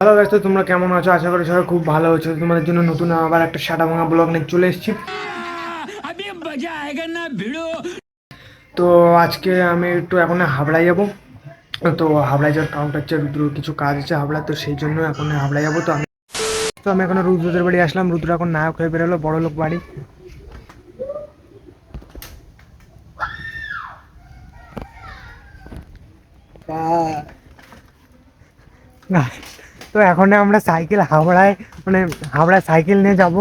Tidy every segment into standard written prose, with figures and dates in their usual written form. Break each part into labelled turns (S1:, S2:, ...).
S1: Hello guys, তো তোমরা কেমন আছো? আশা করি সবাই খুব ভালো আছো। তোমাদের জন্য নতুন আবার একটা সাটা ভাঙা ব্লগ নিয়ে চলে এসেছি। তো আজকে আমি একটু এখন হাবড়ায় যাবো। তো হাবড়ায় যাওয়ার কারণটা হচ্ছে রুদ্র কিছু কাজ আছে হাবড়া, তো সেই জন্য এখন হাবড়ায় যাবো। তো আমি এখন রুদ্রদের বাড়ি আসলাম। রুদ্র এখন নায়ক হয়ে বেরোলো, বড় লোক বাড়ি। তো এখন আমরা সাইকেল হাবড়ায়, মানে হাবড়ায় সাইকেল নিয়ে যাব।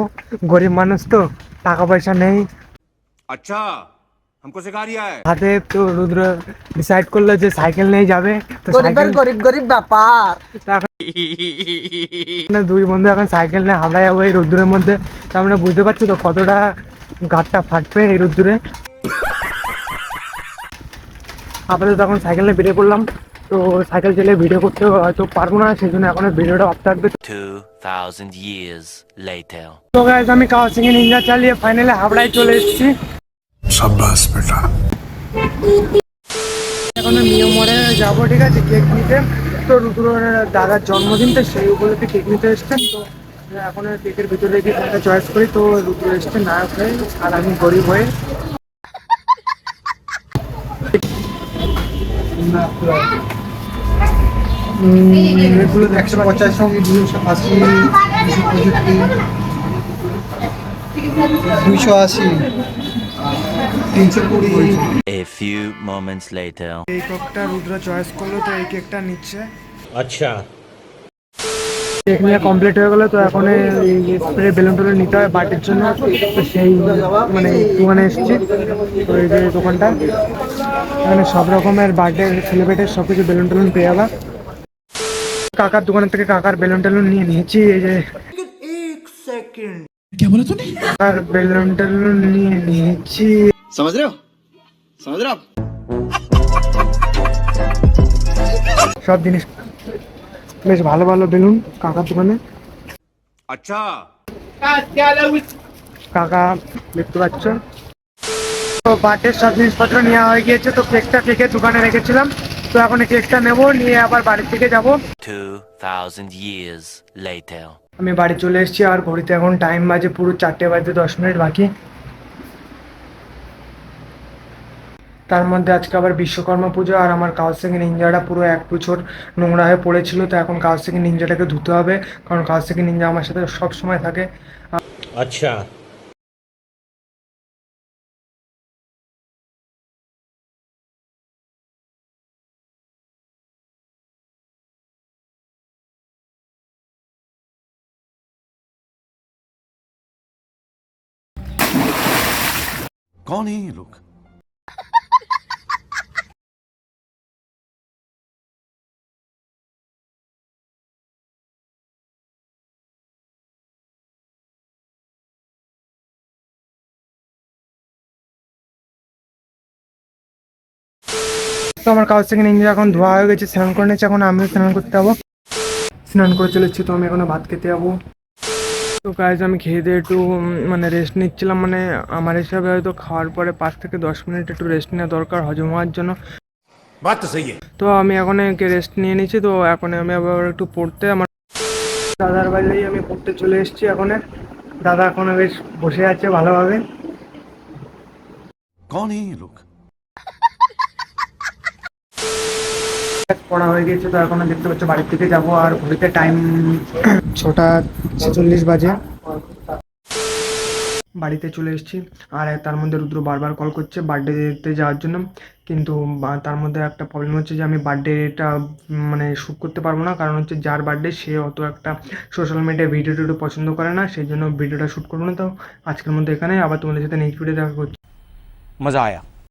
S1: গরিব মানুষ তো, টাকা পয়সা নেই
S2: अच्छा हमको सिखा रिया है।
S1: হাতে। তো রুদ্র ডিসাইড করলো যে সাইকেল নিয়ে যাবে। তো
S3: গরিবের
S1: সাইকেল
S3: গরিব গরিব ব্যাপার।
S1: দুই বন্ধু এখন সাইকেল নিয়ে হাবড়া যাবো এই রোদ্দুরের মধ্যে। তো আমরা বুঝতে পারছি তো কতটা গাঁটটা ফাটবে এই রোদ্দুরে। আপাতত এখন সাইকেল নিয়ে বেরিয়ে পড়লাম। তো সাইকেল চালিয়ে ভিডিও করতে হয়তো পারবো না, সেই জন্য এখন ভিডিওটা অফ থাকবে।
S4: 2000 years later.
S1: তো গাইস, আমি কাওয়াসাকি নিনজা চালিয়ে ফাইনালি হাবড়ায় চলে এসেছি।
S5: शाबाश बेटा।
S1: এখন মিয়ামরে যাবো, ঠিক আছে, কেক নিতে। তো রুদ্রের দাদার জন্মদিন, তো সেই উপলক্ষে কেক নিতে এসছেন। তো এখন কেকের ভিতরে গিয়ে একটা চয়েস করি। তো রুদ্র এসছে নায়ক হয়ে আর আমি গরিব হয়ে। এগুলো 185, 280, 280, 320।
S4: A few moments later.
S1: এই কেকটা রুদ্র চয়েস করলো, তো এই কেকটা নিচ্ছে।
S2: अच्छा
S1: কেক নিয়ে কমপ্লিট হয়ে গেলো। তো এখন স্প্রে বেলুন টেলুন নিতে হয় বার্থডের জন্য। তো সেই মানে দোকানে এসেছি। তো এই যে দোকানটা, এখানে সব রকমের বার্থডে সেলিব্রেটের সব কিছু বেলুন টেলুন পেয়ে যাবা। কাকার দোকানের থেকে কাকার বেলুন টেলুন নিয়ে নিয়েছি। এই যে কাকার বেলুন টেলুন নিয়ে নিয়েছি।
S5: समझ रहे हो समझ रहे हो आप?
S1: সব জিনিস বেশ ভালো ভালো বেলুন কাকার দোকানে।
S2: अच्छा
S1: কাকা দেখতে পাচ্ছ। তো বার্থডের সব জিনিসপত্র নেওয়া হয়ে গিয়েছে। তো কেকটা কেকের দোকানে রেখেছিলাম। তো এখন এই কেকটা নেবো, নিয়ে আবার বাড়ির থেকে যাব।
S4: 2000 years later.
S1: আমি বাড়ি চলে এসেছি আর ঘড়িতে এখন টাইম বাজে পুরো 4:10 বাকি। তার মধ্যে আজকে আবার বিশ্বকর্মা পুজো, আর আমার কাওয়াসাকি নিনজাটা পুরো এক বছর নোংরা হয়ে পড়েছিল। তো এখন কাওয়াসাকি নিনজাটাকে ধুতে হবে, কারণ কাওয়াসাকি নিনজা আমার সাথে সব সময় থাকে।
S2: अच्छा कौन है ये लोग?
S1: তো আমার কাওয়াসাকি নিনজা এখন ধোয়া হয়ে গেছে, স্নান করে নিয়েছে। এখন আমিও স্নান করতে যাবো। স্নান করে চলেছি। তো আমি এখনো ভাত খেতে যাবো। তো গাইজ, আমি খেয়ে দিয়ে একটু মানে রেস্ট নিচ্ছিলাম। মানে আমার হিসাবে হয়তো খাওয়ার পরে 5 থেকে 10 মিনিট একটু রেস্ট নেওয়া দরকার হজম হওয়ার জন্য।
S2: बात तो सही है।
S1: তো আমি এখন রেস্ট নিয়ে নিচ্ছি। তো এখন আমি আবার একটু পড়তে, আমার দাদার বাড়িতেই আমি পড়তে চলে এসেছি। এখন দাদা এখন বেশ বসে আছে ভালোভাবে।
S2: कौन है ये लोग?
S1: পড়া হয়ে গেছে। তো এখন দেখতে পাচ্ছ বাড়ির থেকে যাবো। আর ঘড়িতে টাইম 6:46 বাজে। বাড়িতে চলে এসেছি। আর তার মধ্যে রুদ্র বারবার কল করছে বার্থডেতে যাওয়ার জন্য। কিন্তু তার মধ্যে একটা প্রবলেম হচ্ছে যে আমি বার্থডেটা মানে শ্যুট করতে পারবো না, কারণ হচ্ছে যার বার্থডে সে অত একটা সোশ্যাল মিডিয়ায় ভিডিও টিডিও পছন্দ করে না, সেই জন্য ভিডিওটা শ্যুট করবো না। তো আজকের মধ্যে এখানে আবার তোমাদের সাথে নেক্সট ভিডিও দেখা করছি।
S2: मजा आया।